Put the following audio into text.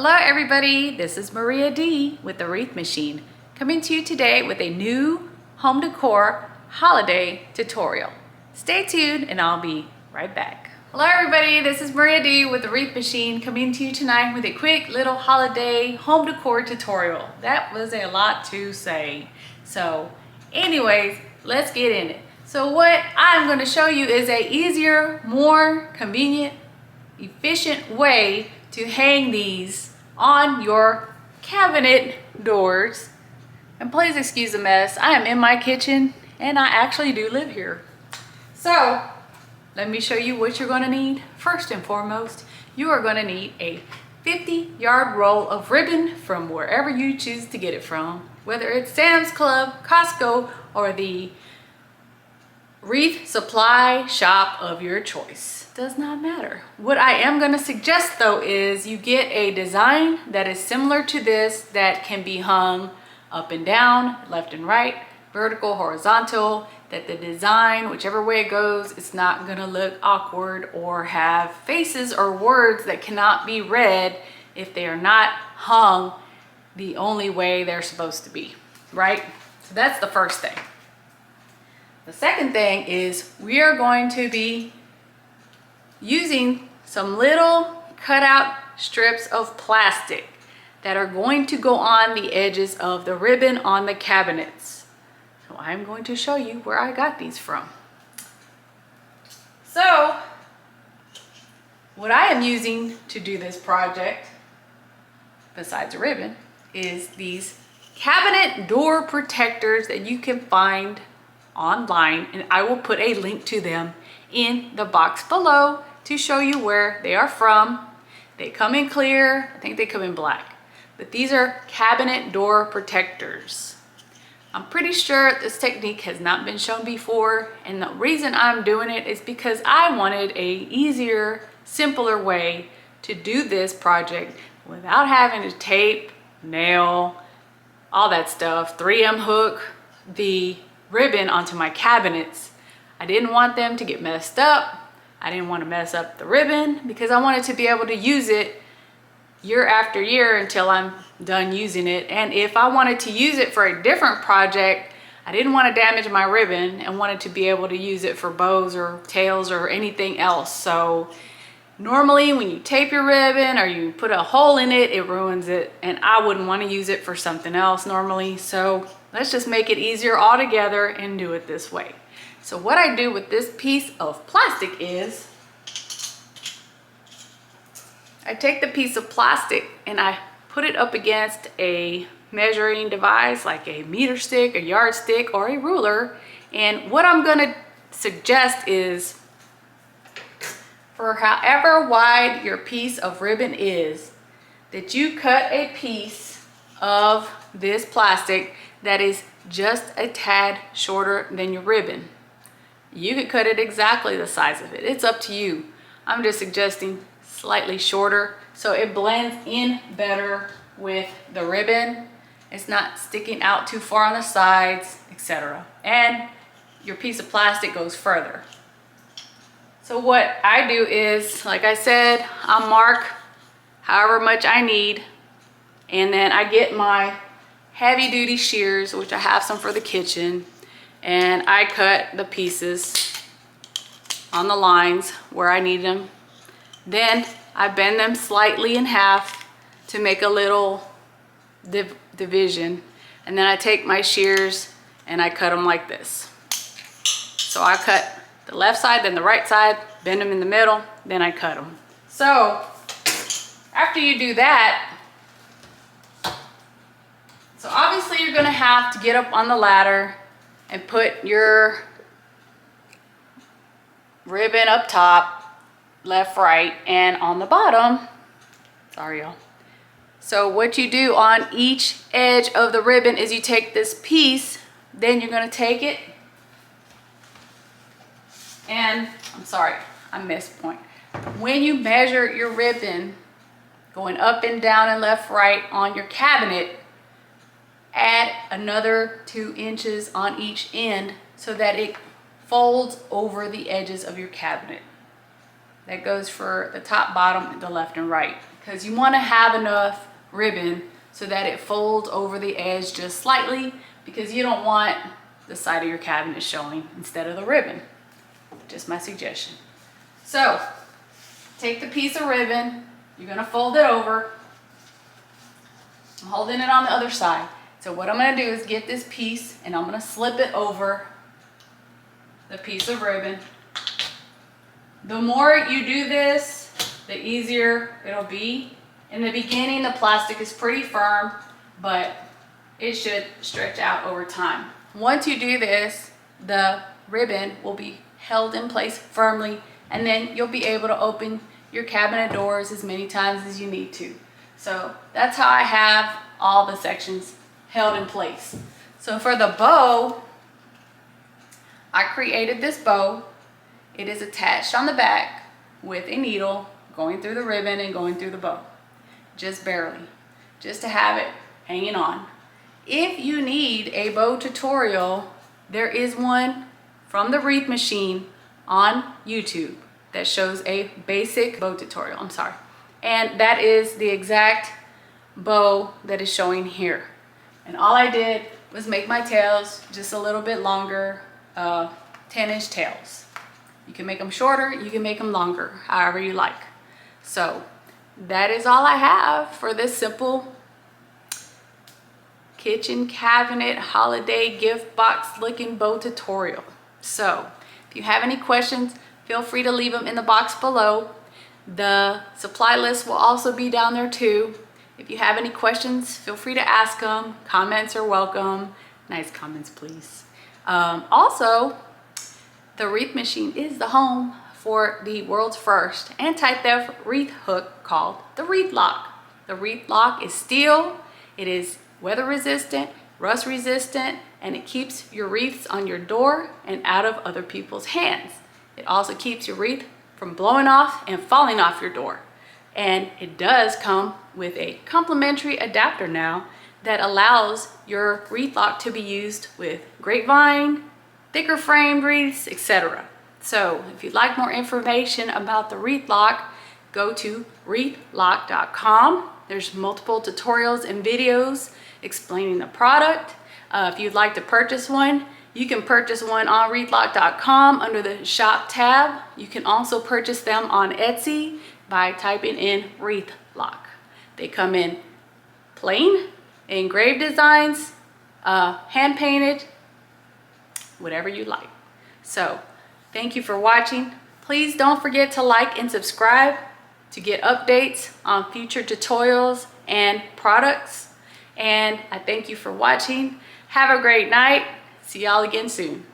Hello everybody, this is Maria D with the Wreath Meshine, coming to you today with a new home decor holiday tutorial. Stay tuned and I'll be right back. Hello everybody, this is Maria D with the Wreath Meshine, coming to you tonight with a quick little holiday home decor tutorial. That was a lot to say. So anyways, let's get in it. So what I'm going to show you is a easier, more convenient, efficient way to hang these on your cabinet doors. And please excuse the mess. I am in my kitchen and I actually do live here. So let me show you what you're going to need. First and foremost, you are going to need a 50-yard roll of ribbon from wherever you choose to get it from, whether it's Sam's Club, Costco, or the wreath supply shop of your choice. Does not matter. What I am going to suggest though is you get a design that is similar to this, that can be hung up and down, left and right, vertical, horizontal, that the design, whichever way it goes, it's not going to look awkward or have faces or words that cannot be read if they are not hung the only way they're supposed to be, right? So that's the first thing. The second thing is we are going to be using some little cutout strips of plastic that are going to go on the edges of the ribbon on the cabinets. So I'm going to show you where I got these from. So what I am using to do this project, besides a ribbon, is these cabinet door protectors that you can find online, and I will put a link to them in the box below to show you where they are from. They come in clear, I think they come in black, but these are cabinet door protectors. I'm pretty sure this technique has not been shown before, and the reason I'm doing it is because I wanted a easier, simpler way to do this project without having to tape, nail, all that stuff, 3M hook the ribbon onto my cabinets. I didn't want them to get messed up. I didn't want to mess up the ribbon because I wanted to be able to use it year after year until I'm done using it. And if I wanted to use it for a different project, I didn't want to damage my ribbon and wanted to be able to use it for bows or tails or anything else. So normally when you tape your ribbon or you put a hole in it, it ruins it, and I wouldn't want to use it for something else normally. So let's just make it easier altogether and do it this way. So what I do with this piece of plastic is I take the piece of plastic and I put it up against a measuring device like a meter stick, a yardstick, or a ruler. And what I'm going to suggest is, for however wide your piece of ribbon is, that you cut a piece of this plastic that is just a tad shorter than your ribbon. You could cut it exactly the size of it. It's up to you. I'm just suggesting slightly shorter so it blends in better with the ribbon. It's not sticking out too far on the sides, etc. And your piece of plastic goes further. So what I do is, like I said, I'll mark however much I need, and then I get my heavy duty shears, which I have some for the kitchen, and I cut the pieces on the lines where I need them. Then I bend them slightly in half to make a little division, and then I take my shears and I cut them like this. So I cut the left side, then the right side, bend them in the middle, then I cut them. So after you do that, so obviously you're gonna have to get up on the ladder and put your ribbon up top, left, right, and on the bottom. Sorry, y'all. So what you do on each edge of the ribbon is you take this piece, then you're gonna take it, and I'm sorry, I missed a point. When you measure your ribbon going up and down and left, right on your cabinet, add another 2 inches on each end so that it folds over the edges of your cabinet. That goes for the top, bottom, the left and right. because you want to have enough ribbon so that it folds over the edge just slightly, because you don't want the side of your cabinet showing instead of the ribbon. Just my suggestion. So take the piece of ribbon, you're going to fold it over. I'm holding it on the other side. So what I'm going to do is get this piece and I'm going to slip it over the piece of ribbon. The more you do this, the easier it'll be. In the beginning, the plastic is pretty firm, but it should stretch out over time. Once you do this, the ribbon will be held in place firmly, and then you'll be able to open your cabinet doors as many times as you need to. So that's how I have all the sections held in place. So for the bow, I created this bow. It is attached on the back with a needle going through the ribbon and going through the bow. Just barely, just to have it hanging on. If you need a bow tutorial, there is one from the Wreath Meshine on YouTube that shows a basic bow tutorial, and that is the exact bow that is showing here. And all I did was make my tails just a little bit longer, 10-inch tails. You can make them shorter, you can make them longer, however you like. So that is all I have for this simple kitchen cabinet holiday gift box looking bow tutorial. So if you have any questions, feel free to leave them in the box below. The supply list will also be down there too. If you have any questions, feel free to ask them. Comments are welcome. Nice comments, please. Also, the Wreath Meshine is the home for the world's first anti-theft wreath hook called the Wreath Lock. The Wreath Lock is steel, it is weather resistant, rust resistant, and it keeps your wreaths on your door and out of other people's hands. It also keeps your wreath from blowing off and falling off your door. And it does come with a complimentary adapter now that allows your wreath lock to be used with grapevine, thicker framed wreaths, etc. So if you'd like more information about the Wreath Lock, go to wreathlock.com. There's multiple tutorials and videos explaining the product. If you'd like to purchase one, you can purchase one on wreathlock.com under the shop tab. You can also purchase them on Etsy by typing in Wreath Lock. They come in plain, engraved designs, hand painted, whatever you like. So thank you for watching. Please don't forget to like and subscribe to get updates on future tutorials and products. And I thank you for watching. Have a great night. See y'all again soon.